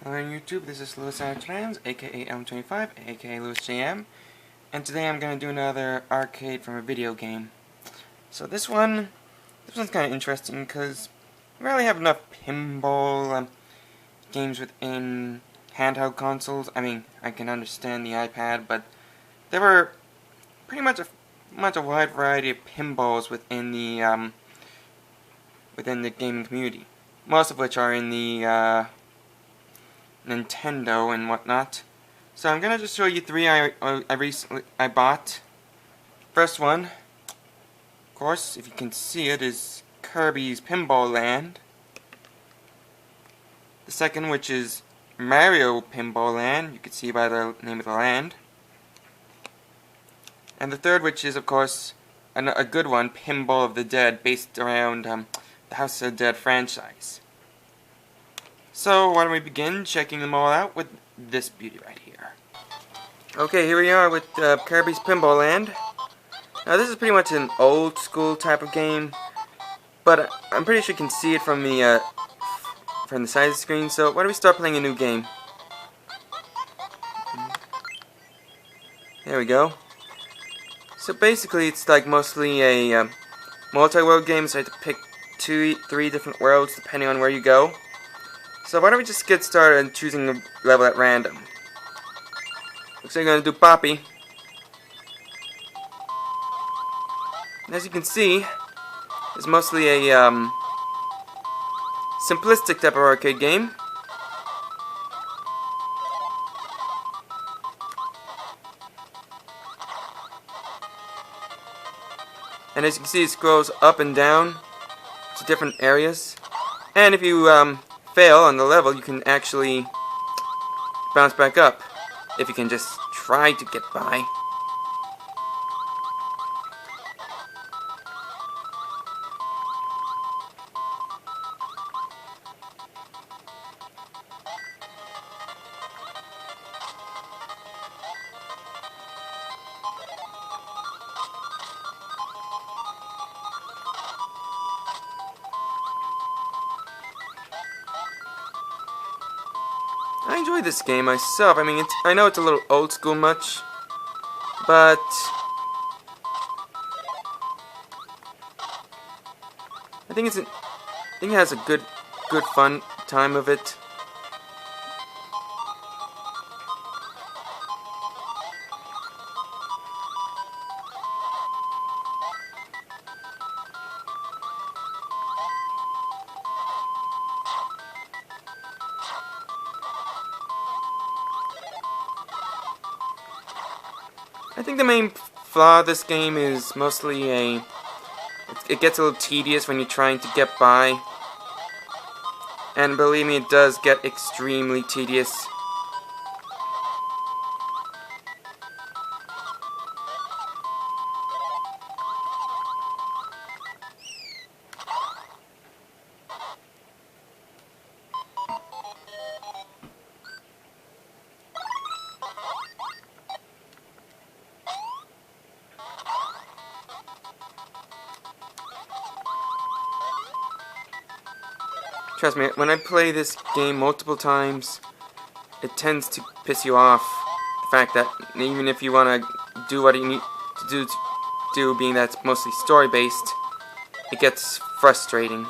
Hello on YouTube, this is Lewis Trans, aka M25, aka Lewis JM, and today I'm going to do another arcade from a video game. So this one's kind of interesting because we rarely have enough pinball games within handheld consoles. I mean, I can understand the iPad, but there were pretty much a wide variety of pinballs within the gaming community. Most of which are in the Nintendo and whatnot. So I'm gonna just show you three I recently bought. First one, of course, if you can see it, is Kirby's Pinball Land. The second, which is Mario Pinball Land, you can see by the name of the land. And the third, which is of course a good one, Pinball of the Dead, based around the House of the Dead franchise. So why don't we begin checking them all out with this beauty right here. Okay, here we are with Kirby's Pinball Land. Now this is pretty much an old school type of game, but I'm pretty sure you can see it from the side of the screen. So why don't we start playing a new game? There we go. So basically it's like mostly a multi-world game, so I have to pick 3 different worlds depending on where you go. So why don't we just get started and choosing a level at random. Looks like I'm going to do Poppy. And as you can see, it's mostly a simplistic type of arcade game. And as you can see, it scrolls up and down to different areas. And if you fail on the level, you can actually bounce back up if you can just try to get by. I enjoy this game myself. I mean, I know it's a little old school much, but I think it has a good fun time of it. I think the main flaw of this game is mostly it gets a little tedious when you're trying to get by. And believe me, it does get extremely tedious. Trust me, when I play this game multiple times, it tends to piss you off. The fact that even if you want to do what you need to do, being that it's mostly story-based, it gets frustrating.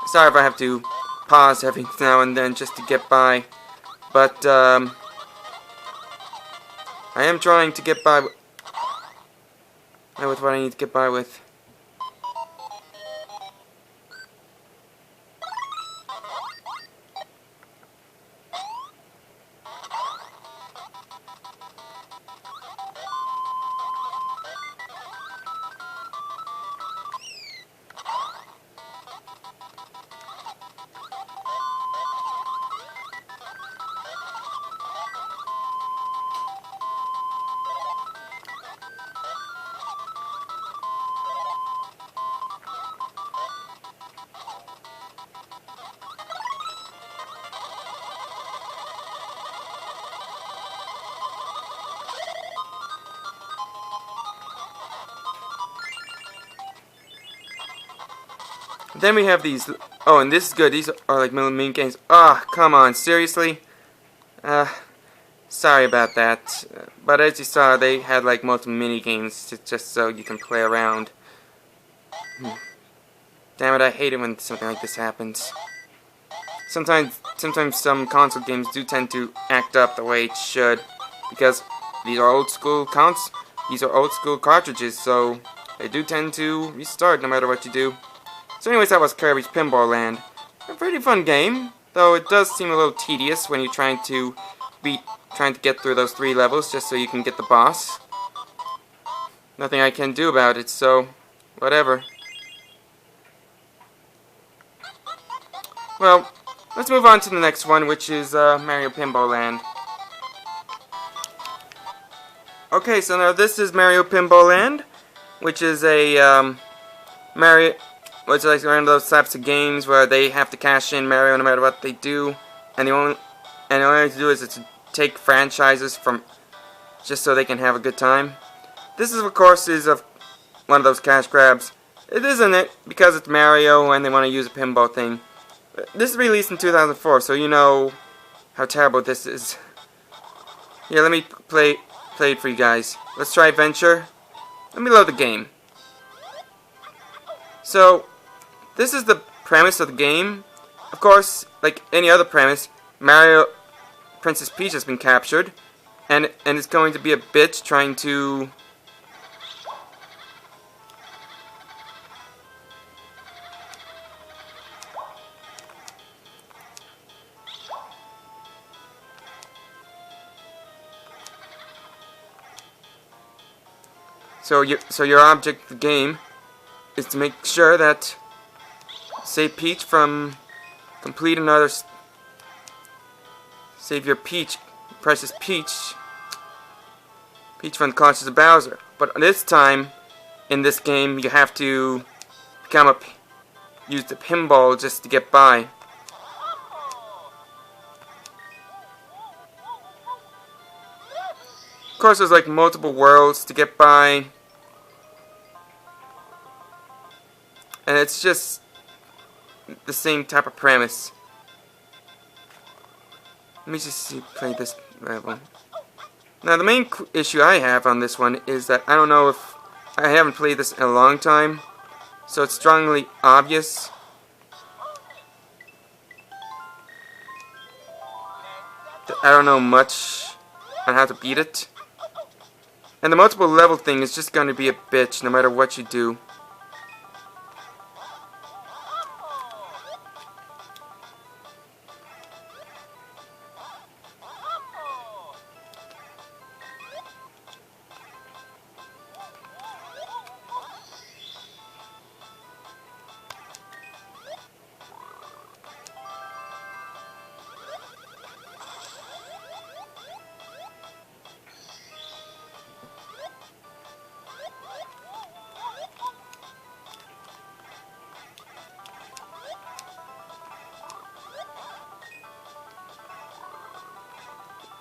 Sorry if I have to pause every now and then just to get by, but I am trying to get by with what I need to get by with. then we have these. Oh, and this is good. These are like mini games. Ah, come on, seriously? Sorry about that. But as you saw, they had like multiple mini games just so you can play around. Damn it, I hate it when something like this happens. Sometimes some console games do tend to act up the way it should, because these are old school cartridges, so they do tend to restart no matter what you do. So anyways, that was Kirby's Pinball Land. A pretty fun game, though it does seem a little tedious when you're trying to get through those 3 levels just so you can get the boss. Nothing I can do about it, so whatever. Well, let's move on to the next one, which is Mario Pinball Land. Okay, so now this is Mario Pinball Land, which is a which is like one of those types of games where they have to cash in Mario no matter what they do, and the only way to do is to take franchises from just so they can have a good time. This is, of course, one of those cash grabs. It isn't it because it's Mario and they want to use a pinball thing. This is released in 2004, so you know how terrible this is. Here, let me play it for you guys. Let's try Adventure. Let me load the game. So, this is the premise of the game. Of course, like any other premise, Princess Peach has been captured, and it's going to be a bitch trying to... So your object of the game is to make sure that save Peach from save your Precious Peach from the clutches of Bowser. But this time in this game you have to use the pinball just to get by. Of course, there's like multiple worlds to get by, and it's just the same type of premise. Let me just play this level. Now, the main issue I have on this one is that I don't know if I haven't played this in a long time, so it's strongly obvious. That I don't know much on how to beat it. And the multiple level thing is just going to be a bitch no matter what you do.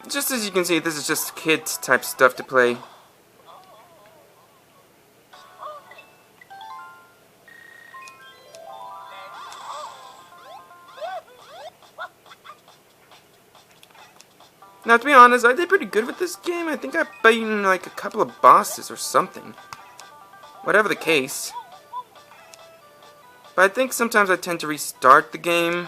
Just as you can see, this is just kids type stuff to play. Now, to be honest, I did pretty good with this game. I think I beaten like a couple of bosses or something. Whatever the case. But I think sometimes I tend to restart the game.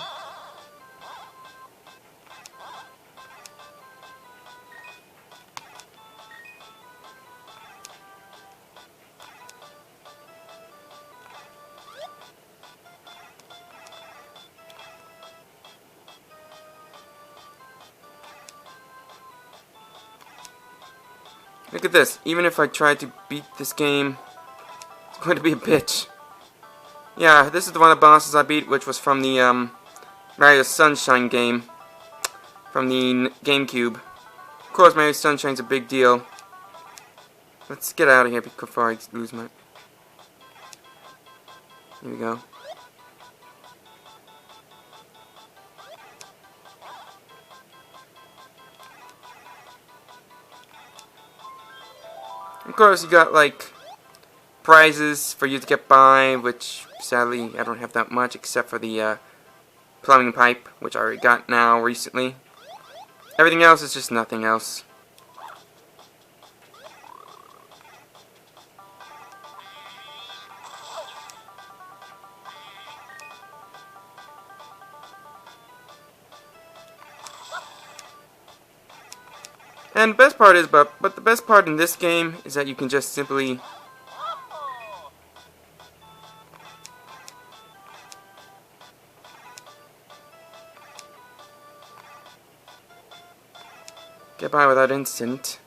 Look at this. Even if I try to beat this game, it's going to be a bitch. Yeah, this is the one of the bosses I beat, which was from the Mario Sunshine game from the GameCube. Of course, Mario Sunshine's a big deal. Let's get out of here before I lose my... Here we go. Of course, you got like prizes for you to get by, which Sadly, I don't have that much except for the plumbing pipe, which I already got now recently. Everything else is just nothing else. And the best part is, but the best part in this game is that you can just simply get by without incident.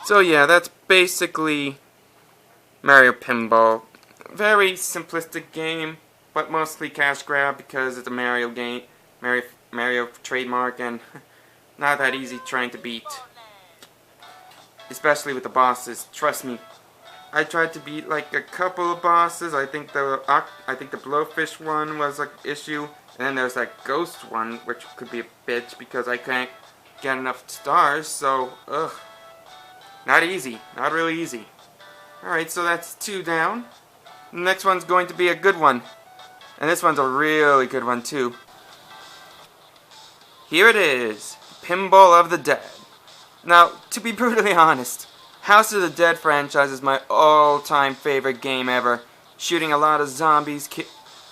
So yeah, that's basically Mario Pinball. Very simplistic game, but mostly cash grab because it's a Mario game, Mario trademark, and not that easy trying to beat. Especially with the bosses. Trust me, I tried to beat like a couple of bosses. I think the blowfish one was an issue, and then there's that ghost one, which could be a bitch because I can't get enough stars. So ugh. Not easy. Not really easy. Alright, so that's 2 down. The next one's going to be a good one. And this one's a really good one, too. Here it is. Pinball of the Dead. Now, to be brutally honest, House of the Dead franchise is my all-time favorite game ever. Shooting a lot of zombies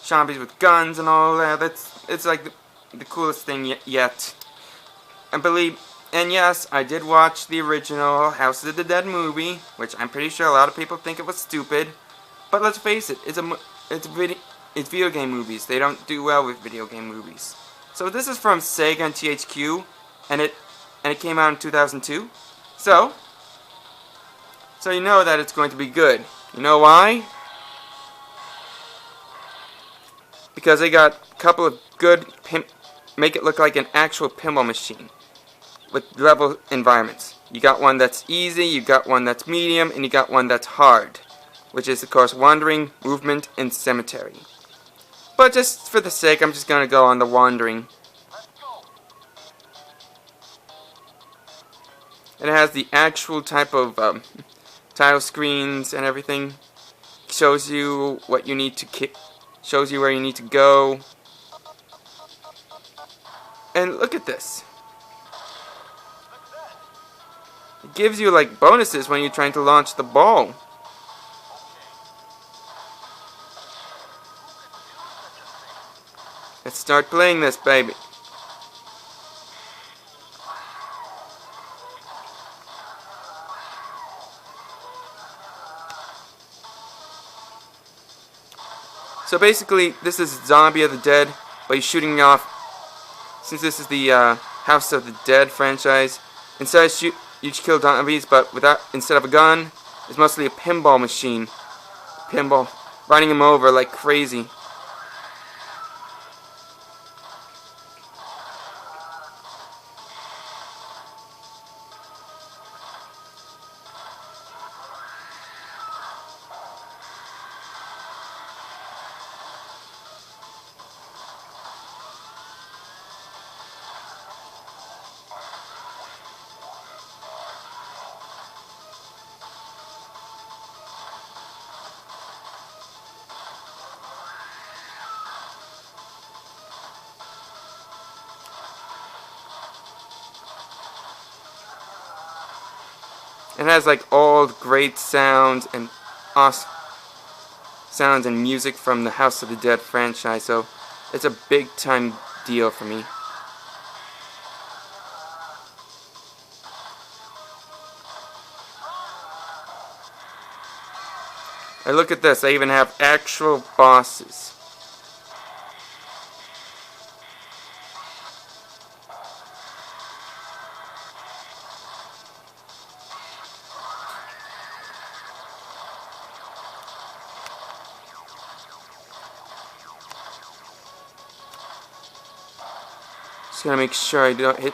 with guns and all that. It's like the coolest thing yet. And yes, I did watch the original House of the Dead movie, which I'm pretty sure a lot of people think it was stupid. But let's face it, it's video game movies. They don't do well with video game movies. So this is from Sega and THQ, and it came out in 2002. So you know that it's going to be good. You know why? Because they got a couple of good make it look like an actual pinball machine with level environments. You got one that's easy, you got one that's medium, and you got one that's hard, which is of course Wandering, Movement, and Cemetery. But just for the sake, I'm just gonna go on the Wandering. And it has the actual type of tile screens and everything. Shows you what you need to shows you where you need to go. And look at this. It gives you like bonuses when you're trying to launch the ball. Let's start playing this, baby. So basically, this is Zombie of the Dead, but you're shooting off. Since this is the House of the Dead franchise, instead of you kill zombies, but instead of a gun, it's mostly a pinball machine. Pinball, running them over like crazy. It has like all great sounds and awesome sounds and music from the House of the Dead franchise, so it's a big time deal for me. And look at this, I even have actual bosses. Just gotta make sure I don't hit.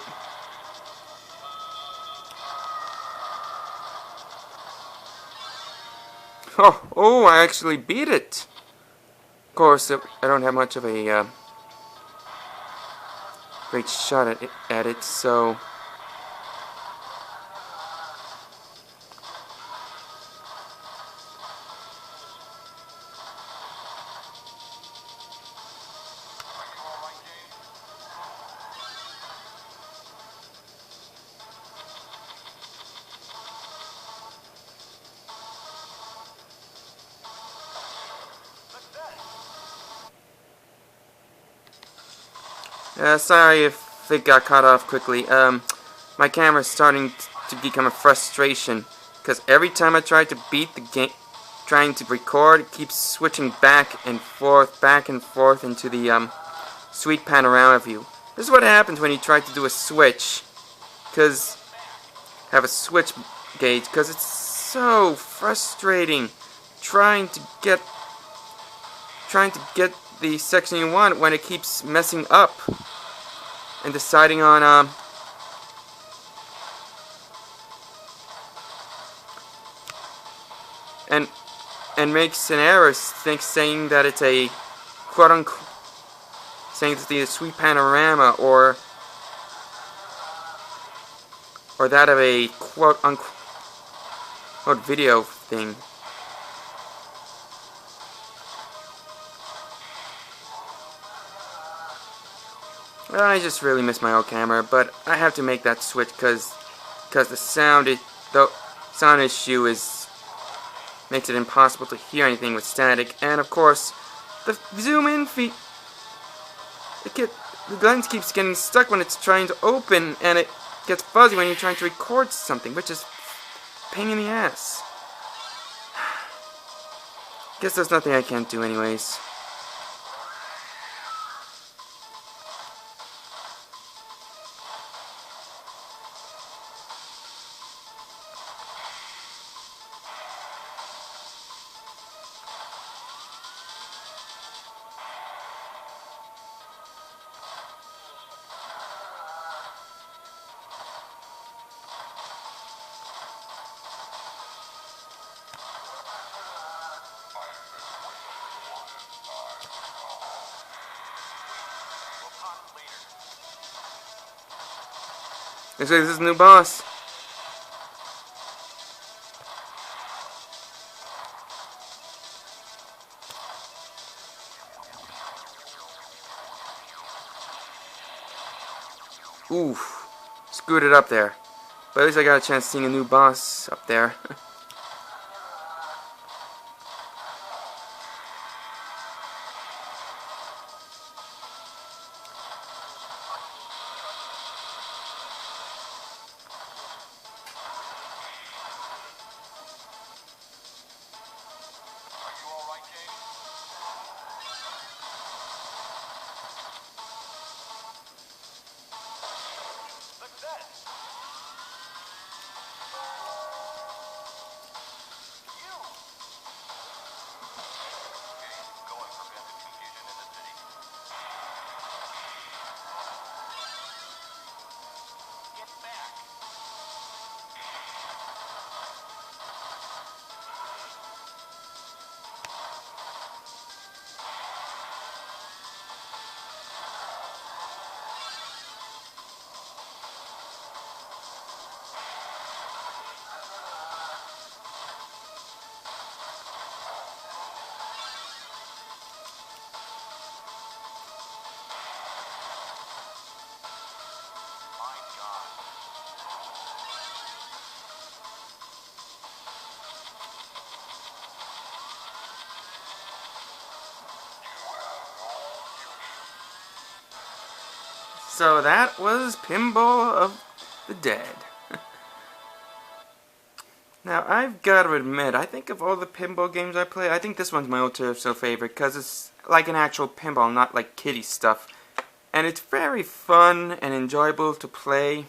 Oh, I actually beat it. Of course, I don't have much of a great shot at it, so... sorry if it got cut off quickly. My camera's starting to become a frustration, because every time I try to beat the game, trying to record, it keeps switching back and forth into the sweet panorama view. This is what happens when you try to do a switch, have a switch gauge, because it's so frustrating trying to get the section you want when it keeps messing up and deciding on and makes an error saying that it's a quote unquote saying it's the sweet panorama or that of a quote unquote video thing. Well, I just really miss my old camera, but I have to make that switch because the sound issue makes it impossible to hear anything with static, and of course the zoom in feed the lens keeps getting stuck when it's trying to open, and it gets fuzzy when you're trying to record something, which is a pain in the ass. Guess there's nothing I can't do anyways. Looks like this is a new boss. Oof. Screwed it up there. But at least I got a chance seeing a new boss up there. So that was Pinball of the Dead. Now, I've got to admit, I think of all the pinball games I play, I think this one's my ultra favorite, because it's like an actual pinball, not like kiddie stuff. And it's very fun and enjoyable to play.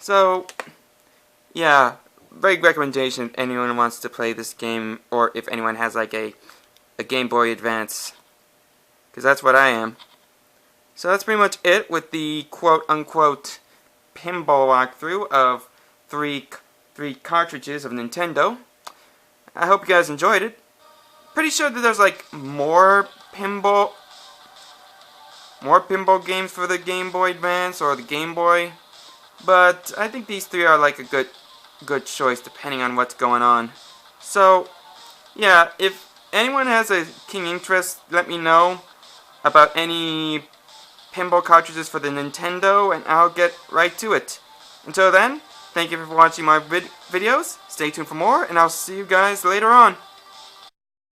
So, yeah, very recommendation if anyone wants to play this game, or if anyone has like a Game Boy Advance. Because that's what I am. So that's pretty much it with the quote-unquote pinball walkthrough of three cartridges of Nintendo. I hope you guys enjoyed it. Pretty sure that there's like more pinball games for the Game Boy Advance or the Game Boy, but I think these three are like a good choice depending on what's going on. So yeah, if anyone has a keen interest, let me know about any pinball cartridges for the Nintendo and I'll get right to it. Until then, thank you for watching my videos, stay tuned for more, and I'll see you guys later on.